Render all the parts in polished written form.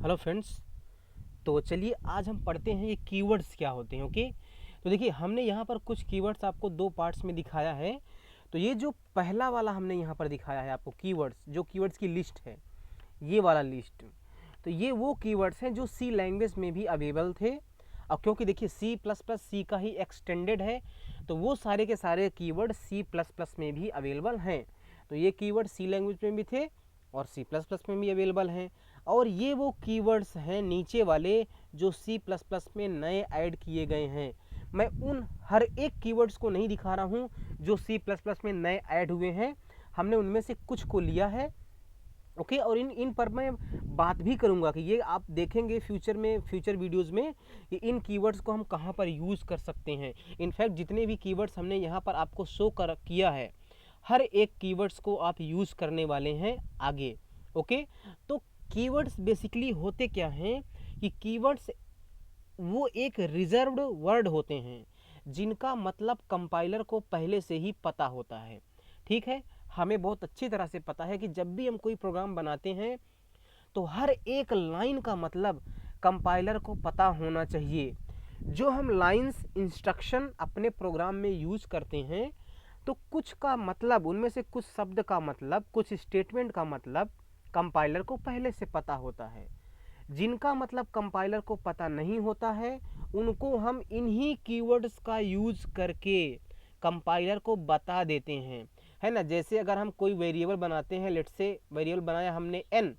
Hello friends. तो चलिए आज हम पढ़ते हैं ये कीवर्ड्स क्या होते हैं। ओके, तो देखिए हमने यहाँ पर कुछ कीवर्ड्स आपको दो पार्ट्स में दिखाया है। तो ये जो पहला वाला हमने यहाँ पर दिखाया है आपको कीवर्ड्स, जो कीवर्ड्स की लिस्ट है, ये वाला लिस्ट, तो ये वो कीवर्ड्स हैं जो सी लैंग्वेज में भी अवेलेबल थे। अब क्योंकि देखिए सी प्लस प्लस सी का ही एक्सटेंडेड है, तो वो सारे के सारे कीवर्ड सी प्लस प्लस में भी अवेलेबल हैं। तो ये कीवर्ड सी लैंग्वेज में भी थे और सी प्लस प्लस में भी अवेलेबल हैं। और ये वो कीवर्ड्स हैं नीचे वाले जो सी प्लस प्लस में नए ऐड किए गए हैं। मैं उन हर एक कीवर्ड्स को नहीं दिखा रहा हूँ जो सी प्लस प्लस में नए ऐड हुए हैं, हमने उनमें से कुछ को लिया है। ओके, और इन पर मैं बात भी करूंगा कि ये आप देखेंगे फ्यूचर में, फ्यूचर वीडियोस में, कि इन कीवर्ड्स को हम कहाँ पर यूज़ कर सकते हैं। इनफैक्ट जितने भी कीवर्ड्स हमने यहाँ पर आपको शो किया है, हर एक कीवर्ड्स को आप यूज़ करने वाले हैं आगे। ओके, तो कीवर्ड्स बेसिकली होते क्या हैं कि कीवर्ड्स वो एक रिजर्व्ड वर्ड होते हैं जिनका मतलब कंपाइलर को पहले से ही पता होता है। ठीक है, हमें बहुत अच्छी तरह से पता है कि जब भी हम कोई प्रोग्राम बनाते हैं तो हर एक लाइन का मतलब कंपाइलर को पता होना चाहिए। जो हम लाइंस इंस्ट्रक्शन अपने प्रोग्राम में यूज़ करते हैं, तो कुछ का मतलब, उनमें से कुछ शब्द का मतलब, कुछ स्टेटमेंट का मतलब कंपाइलर को पहले से पता होता है। जिनका मतलब कंपाइलर को पता नहीं होता है, उनको हम इन्हीं कीवर्ड्स का यूज़ करके कंपाइलर को बता देते हैं, है ना। जैसे अगर हम कोई वेरिएबल बनाते हैं, लेट से वेरिएबल बनाया हमने n,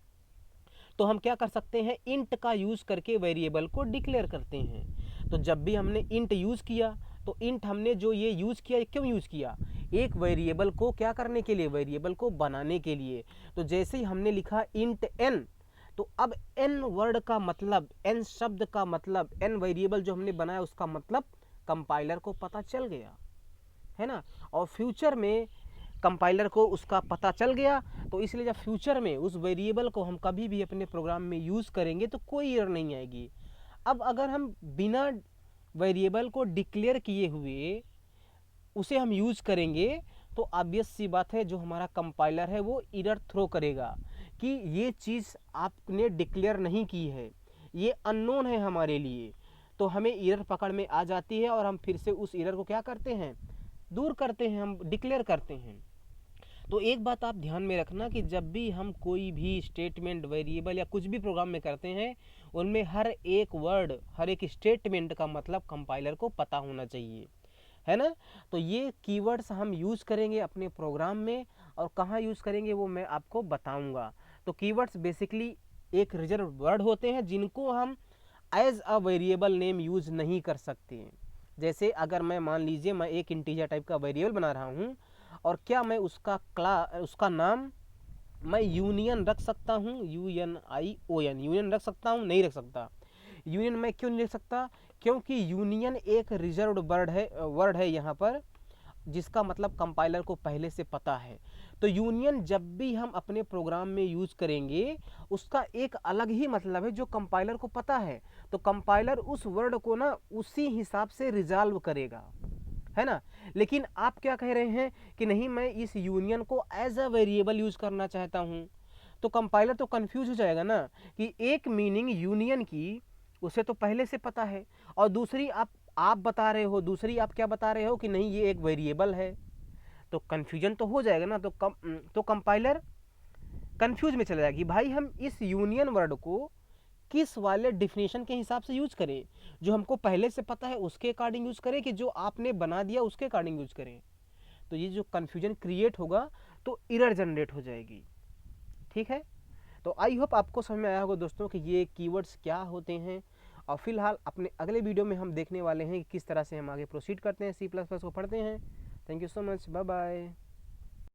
तो हम क्या कर सकते हैं, इंट का यूज़ करके वेरिएबल को डिक्लेयर करते हैं। तो जब भी हमने इंट यूज़ किया, तो इंट हमने जो ये यूज़ किया, क्यों यूज़ किया, एक वेरिएबल को क्या करने के लिए, वेरिएबल को बनाने के लिए। तो जैसे ही हमने लिखा इंट n, तो अब n वर्ड का मतलब, n शब्द का मतलब, n वेरिएबल जो हमने बनाया उसका मतलब कंपाइलर को पता चल गया, है ना। और फ्यूचर में कंपाइलर को उसका पता चल गया, तो इसलिए जब फ्यूचर में उस वेरिएबल को हम कभी भी अपने प्रोग्राम में यूज़ करेंगे तो कोई एरर नहीं आएगी। अब अगर हम बिना वेरिएबल को डिक्लेयर किए हुए उसे हम यूज़ करेंगे, तो ऑब्वियस सी बात है जो हमारा कंपाइलर है वो एरर थ्रो करेगा कि ये चीज़ आपने डिक्लेयर नहीं की है, ये अननोन है हमारे लिए। तो हमें एरर पकड़ में आ जाती है और हम फिर से उस एरर को क्या करते हैं, दूर करते हैं, हम डिक्लेयर करते हैं। तो एक बात आप ध्यान में रखना कि जब भी हम कोई भी स्टेटमेंट, वेरिएबल या कुछ भी प्रोग्राम में करते हैं, उनमें हर एक वर्ड, हर एक स्टेटमेंट का मतलब कंपाइलर को पता होना चाहिए, है ना। तो ये कीवर्ड्स हम यूज़ करेंगे अपने प्रोग्राम में, और कहाँ यूज़ करेंगे वो मैं आपको बताऊंगा। तो कीवर्ड्स बेसिकली एक रिजर्व वर्ड होते हैं जिनको हम as a variable name use नहीं कर सकते। जैसे अगर मैं, मान लीजिए मैं एक इंटीजर टाइप का वेरिएबल बना रहा हूँ, और क्या मैं उसका नाम मैं यूनियन रख सकता हूँ, UNION, यूनियन रख सकता हूँ, नहीं रख सकता। यूनियन मैं क्यों नहीं रख सकता, क्योंकि यूनियन एक रिजर्व्ड वर्ड है यहाँ पर, जिसका मतलब कंपाइलर को पहले से पता है। तो यूनियन जब भी हम अपने प्रोग्राम में यूज़ करेंगे, उसका एक अलग ही मतलब है जो कंपाइलर को पता है। तो कंपाइलर उस वर्ड को ना उसी हिसाब से रिजॉल्व करेगा, है ना। लेकिन आप क्या कह रहे हैं कि नहीं, मैं इस यूनियन को एज अ वेरिएबल यूज़ करना चाहता हूँ, तो कंपाइलर तो कंफ्यूज हो जाएगा ना कि एक मीनिंग यूनियन की उसे तो पहले से पता है, और दूसरी आप बता रहे हो, दूसरी आप क्या बता रहे हो कि नहीं ये एक वेरिएबल है। तो कन्फ्यूजन तो हो जाएगा ना। तो कंपाइलर कन्फ्यूज में चला जाएगा कि भाई हम इस यूनियन वर्ड को किस वाले डिफिनेशन के हिसाब से यूज करें, जो हमको पहले से पता है उसके अकॉर्डिंग यूज करें, कि जो आपने बना दिया उसके अकॉर्डिंग यूज करें। तो ये जो कन्फ्यूजन क्रिएट होगा तो एरर जनरेट हो जाएगी। ठीक है, तो आई होप आपको समझ में आया होगा दोस्तों कि ये कीवर्ड्स क्या होते हैं। और फिलहाल अपने अगले वीडियो में हम देखने वाले हैं कि किस तरह से हम आगे प्रोसीड करते हैं, सी प्लस प्लस को पढ़ते हैं। Thank you so much, bye bye.